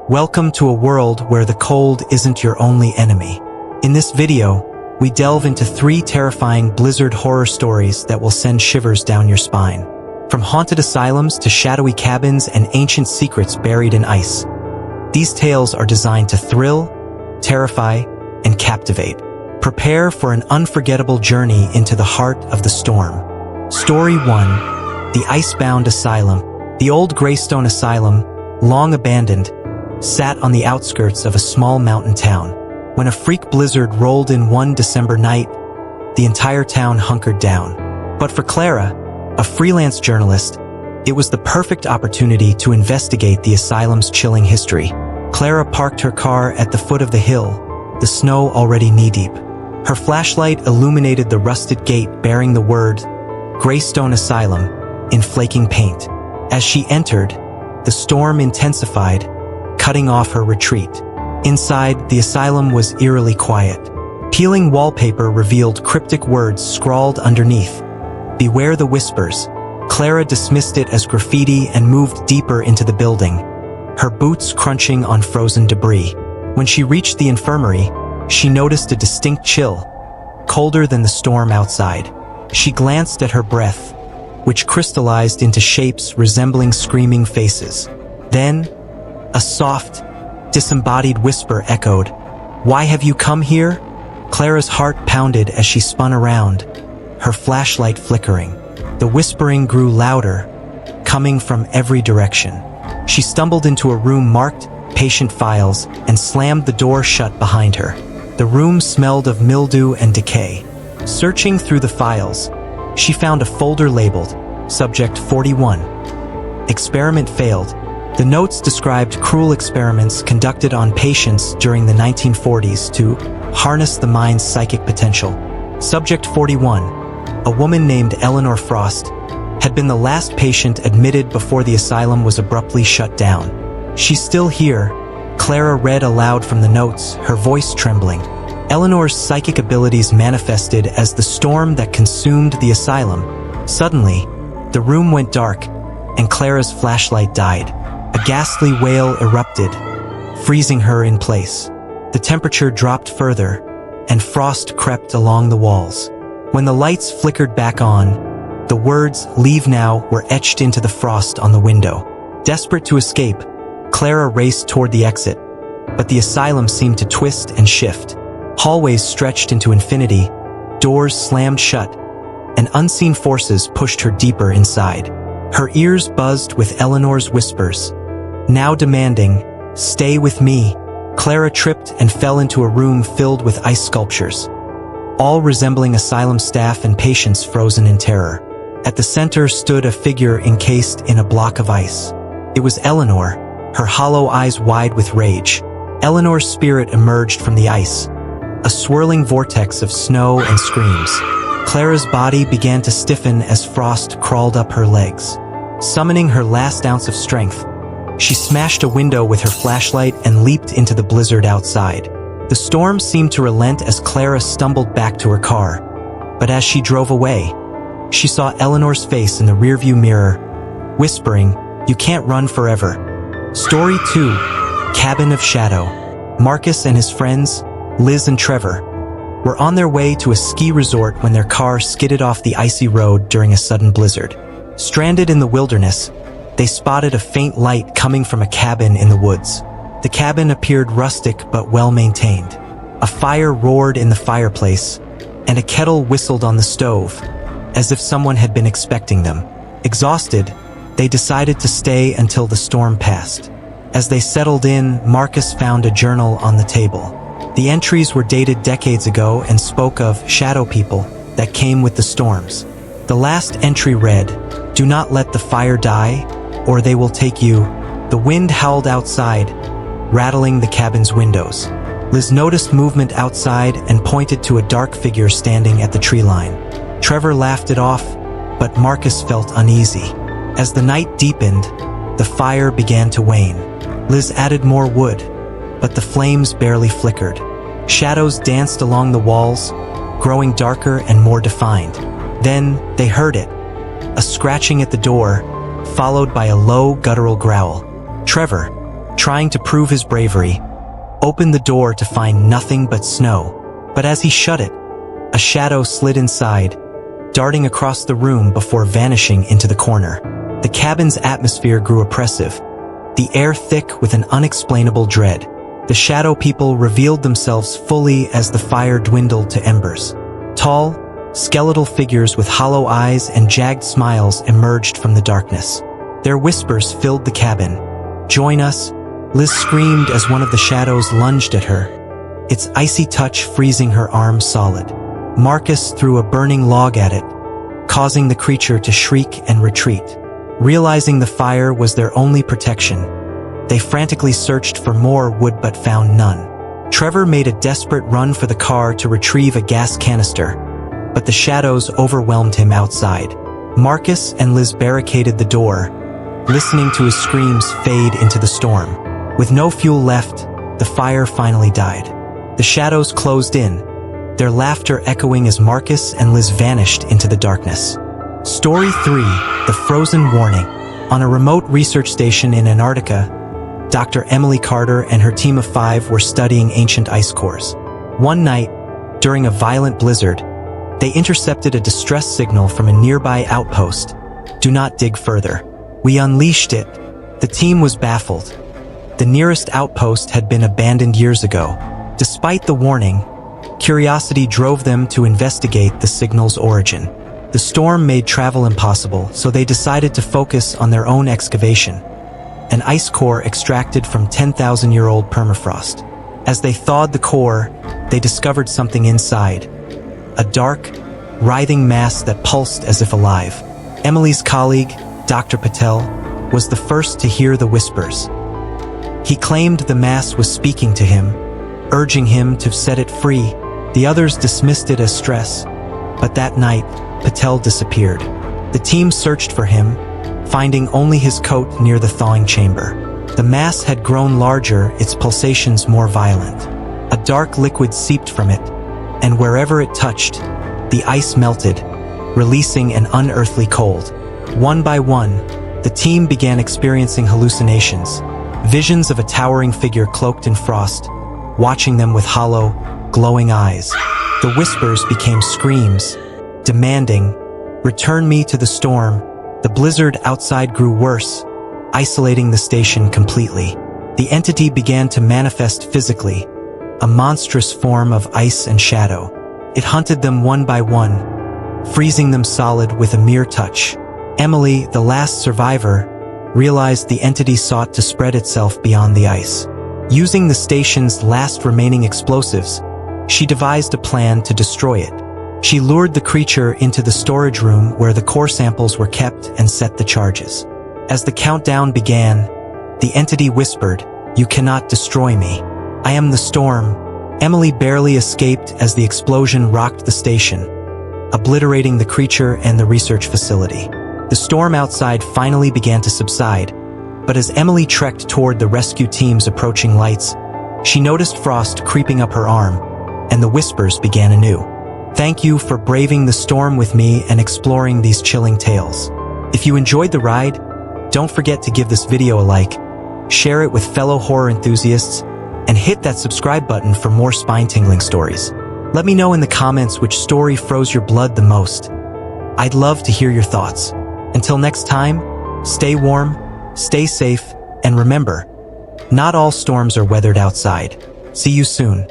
Welcome to a world where the cold isn't your only enemy. In this video, we delve into 3 terrifying blizzard horror stories that will send shivers down your spine. From haunted asylums to shadowy cabins and ancient secrets buried in ice. These tales are designed to thrill, terrify, and captivate. Prepare for an unforgettable journey into the heart of the storm. Story 1. The Icebound Asylum. The old Greystone Asylum, long abandoned, sat on the outskirts of a small mountain town. When a freak blizzard rolled in one December night, the entire town hunkered down. But for Clara, a freelance journalist, it was the perfect opportunity to investigate the asylum's chilling history. Clara parked her car at the foot of the hill, the snow already knee-deep. Her flashlight illuminated the rusted gate bearing the word Greystone Asylum in flaking paint. As she entered, the storm intensified, cutting off her retreat. Inside, the asylum was eerily quiet. Peeling wallpaper revealed cryptic words scrawled underneath. Beware the whispers. Clara dismissed it as graffiti and moved deeper into the building, her boots crunching on frozen debris. When she reached the infirmary, she noticed a distinct chill, colder than the storm outside. She glanced at her breath, which crystallized into shapes resembling screaming faces. Then, a soft, disembodied whisper echoed, "Why have you come here?" Clara's heart pounded as she spun around, her flashlight flickering. The whispering grew louder, coming from every direction. She stumbled into a room marked Patient Files and slammed the door shut behind her. The room smelled of mildew and decay. Searching through the files, she found a folder labeled Subject 41. Experiment failed. The notes described cruel experiments conducted on patients during the 1940s to harness the mind's psychic potential. Subject 41, a woman named Eleanor Frost, had been the last patient admitted before the asylum was abruptly shut down. "She's still here," Clara read aloud from the notes, her voice trembling. Eleanor's psychic abilities manifested as the storm that consumed the asylum. Suddenly, the room went dark, and Clara's flashlight died. A ghastly wail erupted, freezing her in place. The temperature dropped further, and frost crept along the walls. When the lights flickered back on, the words "Leave now" were etched into the frost on the window. Desperate to escape, Clara raced toward the exit, but the asylum seemed to twist and shift. Hallways stretched into infinity, doors slammed shut, and unseen forces pushed her deeper inside. Her ears buzzed with Eleanor's whispers, now demanding, "Stay with me." Clara tripped and fell into a room filled with ice sculptures, all resembling asylum staff and patients frozen in terror. At the center stood a figure encased in a block of ice. It was Eleanor, her hollow eyes wide with rage. Eleanor's spirit emerged from the ice, a swirling vortex of snow and screams. Clara's body began to stiffen as frost crawled up her legs. Summoning her last ounce of strength, she smashed a window with her flashlight and leaped into the blizzard outside. The storm seemed to relent as Clara stumbled back to her car, but as she drove away, she saw Eleanor's face in the rearview mirror, whispering, "You can't run forever." Story 2. Cabin of Shadow. Marcus and his friends, Liz and Trevor, were on their way to a ski resort when their car skidded off the icy road during a sudden blizzard. Stranded in the wilderness, they spotted a faint light coming from a cabin in the woods. The cabin appeared rustic but well-maintained. A fire roared in the fireplace, and a kettle whistled on the stove, as if someone had been expecting them. Exhausted, they decided to stay until the storm passed. As they settled in, Marcus found a journal on the table. The entries were dated decades ago and spoke of shadow people that came with the storms. The last entry read, "Do not let the fire die, or they will take you." The wind howled outside, rattling the cabin's windows. Liz noticed movement outside and pointed to a dark figure standing at the tree line. Trevor laughed it off, but Marcus felt uneasy. As the night deepened, the fire began to wane. Liz added more wood, but the flames barely flickered. Shadows danced along the walls, growing darker and more defined. Then they heard it, a scratching at the door, followed by a low, guttural growl. Trevor, trying to prove his bravery, opened the door to find nothing but snow. But as he shut it, a shadow slid inside, darting across the room before vanishing into the corner. The cabin's atmosphere grew oppressive, the air thick with an unexplainable dread. The shadow people revealed themselves fully as the fire dwindled to embers. Tall, skeletal figures with hollow eyes and jagged smiles emerged from the darkness. Their whispers filled the cabin. "Join us," Liz screamed as one of the shadows lunged at her, its icy touch freezing her arms solid. Marcus threw a burning log at it, causing the creature to shriek and retreat. Realizing the fire was their only protection, they frantically searched for more wood but found none. Trevor made a desperate run for the car to retrieve a gas canister, but the shadows overwhelmed him outside. Marcus and Liz barricaded the door, listening to his screams fade into the storm. With no fuel left, the fire finally died. The shadows closed in, their laughter echoing as Marcus and Liz vanished into the darkness. Story 3: The Frozen Warning. On a remote research station in Antarctica, Dr. Emily Carter and her team of 5 were studying ancient ice cores. One night, during a violent blizzard, they intercepted a distress signal from a nearby outpost. "Do not dig further. We unleashed it." The team was baffled. The nearest outpost had been abandoned years ago. Despite the warning, curiosity drove them to investigate the signal's origin. The storm made travel impossible, so they decided to focus on their own excavation, an ice core extracted from 10,000-year-old permafrost. As they thawed the core, they discovered something inside, a dark, writhing mass that pulsed as if alive. Emily's colleague, Dr. Patel, was the first to hear the whispers. He claimed the mass was speaking to him, urging him to set it free. The others dismissed it as stress, but that night, Patel disappeared. The team searched for him, finding only his coat near the thawing chamber. The mass had grown larger, its pulsations more violent. A dark liquid seeped from it, and wherever it touched, the ice melted, releasing an unearthly cold. One by one, the team began experiencing hallucinations, visions of a towering figure cloaked in frost, watching them with hollow, glowing eyes. The whispers became screams, demanding, "Return me to the storm." The blizzard outside grew worse, isolating the station completely. The entity began to manifest physically, a monstrous form of ice and shadow. It hunted them one by one, freezing them solid with a mere touch. Emily, the last survivor, realized the entity sought to spread itself beyond the ice. Using the station's last remaining explosives, she devised a plan to destroy it. She lured the creature into the storage room where the core samples were kept and set the charges. As the countdown began, the entity whispered, "You cannot destroy me. I am the storm." Emily barely escaped as the explosion rocked the station, obliterating the creature and the research facility. The storm outside finally began to subside, but as Emily trekked toward the rescue team's approaching lights, she noticed frost creeping up her arm, and the whispers began anew. "Thank you for braving the storm with me and exploring these chilling tales. If you enjoyed the ride, don't forget to give this video a like, share it with fellow horror enthusiasts, and hit that subscribe button for more spine-tingling stories. Let me know in the comments which story froze your blood the most. I'd love to hear your thoughts. Until next time, stay warm, stay safe, and remember, not all storms are weathered outside. See you soon.